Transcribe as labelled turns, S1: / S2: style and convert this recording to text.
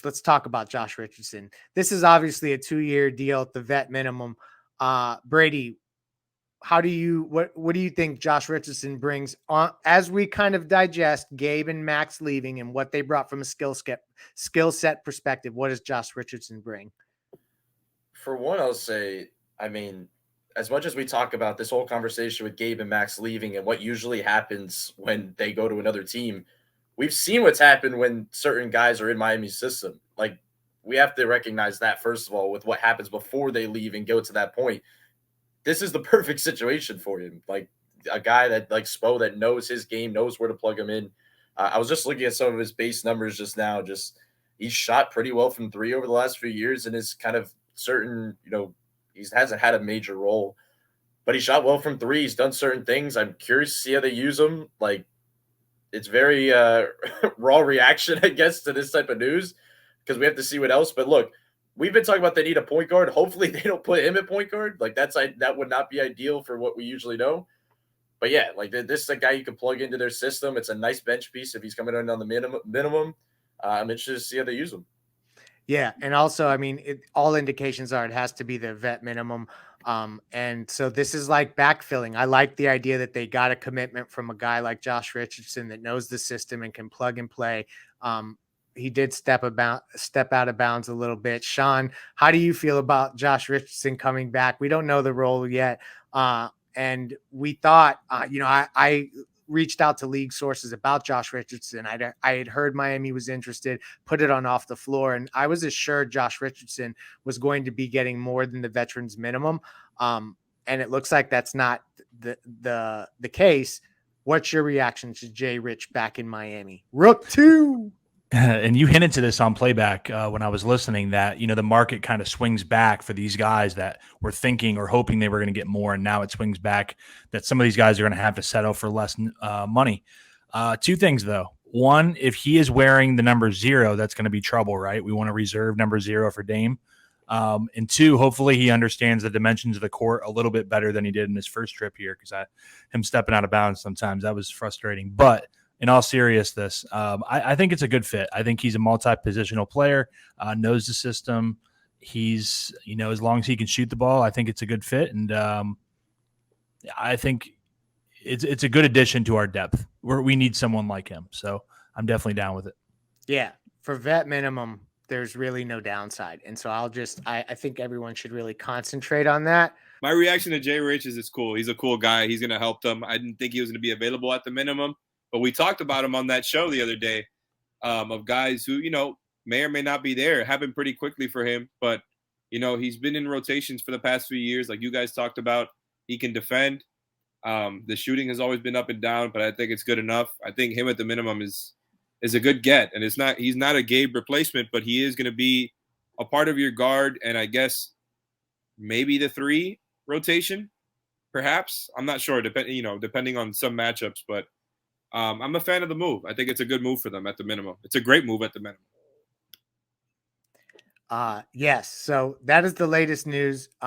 S1: let's talk about Josh Richardson. This is obviously a 2-year deal at the vet minimum. Brady, what do you think Josh Richardson brings on as we kind of digest Gabe and Max leaving and what they brought from a skill set perspective? What does Josh Richardson bring?
S2: For one, I'll say, I mean, as much as we talk about this whole conversation with Gabe and Max leaving and what usually happens when they go to another team, we've seen what's happened when certain guys are in Miami's system. Like, we have to recognize that, first of all, with what happens before they leave and go to that point. This is the perfect situation for him. Like, a guy that, like Spo, that knows his game, knows where to plug him in. I was just looking at some of his base numbers just now. Just he's shot pretty well from three over the last few years, and is kind of certain, he hasn't had a major role, but he shot well from three. He's done certain things. I'm curious to see how they use him. Like, it's very raw reaction, I guess, to this type of news because we have to see what else. But look, we've been talking about they need a point guard. Hopefully, they don't put him at point guard. Like, that would not be ideal for what we usually know. But yeah, like, this is a guy you can plug into their system. It's a nice bench piece if he's coming in on the minimum. I'm interested to see how they use him.
S1: Yeah, and also, I mean, all indications are it has to be the vet minimum. And so this is like backfilling. I like the idea that they got a commitment from a guy like Josh Richardson that knows the system and can plug and play. He did step out of bounds a little bit. Sean, how do you feel about Josh Richardson coming back? We don't know the role yet. And we thought, I reached out to league sources about Josh Richardson. I had heard Miami was interested, put it on Off the Floor, and I was assured Josh Richardson was going to be getting more than the veterans minimum. And it looks like that's not the case. What's your reaction to Jay Rich back in Miami? Rook 2.
S3: And you hinted to this on playback when I was listening that, the market kind of swings back for these guys that were thinking or hoping they were going to get more. And now it swings back that some of these guys are going to have to settle for less money. Two things, though. One, if he is wearing the number 0, that's going to be trouble, right? We want to reserve number 0 for Dame. And two, hopefully he understands the dimensions of the court a little bit better than he did in his first trip here because him stepping out of bounds sometimes, that was frustrating. But in all seriousness, I think it's a good fit. I think he's a multi-positional player, knows the system. He's, as long as he can shoot the ball, I think it's a good fit. And I think it's a good addition to our depth. We need someone like him. So I'm definitely down with it.
S1: Yeah. For vet minimum, there's really no downside. And so I think everyone should really concentrate on that.
S4: My reaction to Jay Rich is it's cool. He's a cool guy. He's going to help them. I didn't think he was going to be available at the minimum. But we talked about him on that show the other day of guys who, may or may not be there. It happened pretty quickly for him. But, he's been in rotations for the past few years. Like you guys talked about, he can defend. The shooting has always been up and down, but I think it's good enough. I think him at the minimum is a good get. And he's not a Gabe replacement, but he is going to be a part of your guard. And I guess maybe the 3 rotation, perhaps. I'm not sure, depending on some matchups, but I'm a fan of the move. I think it's a good move for them at the minimum. It's a great move at the minimum.
S1: Yes. So that is the latest news.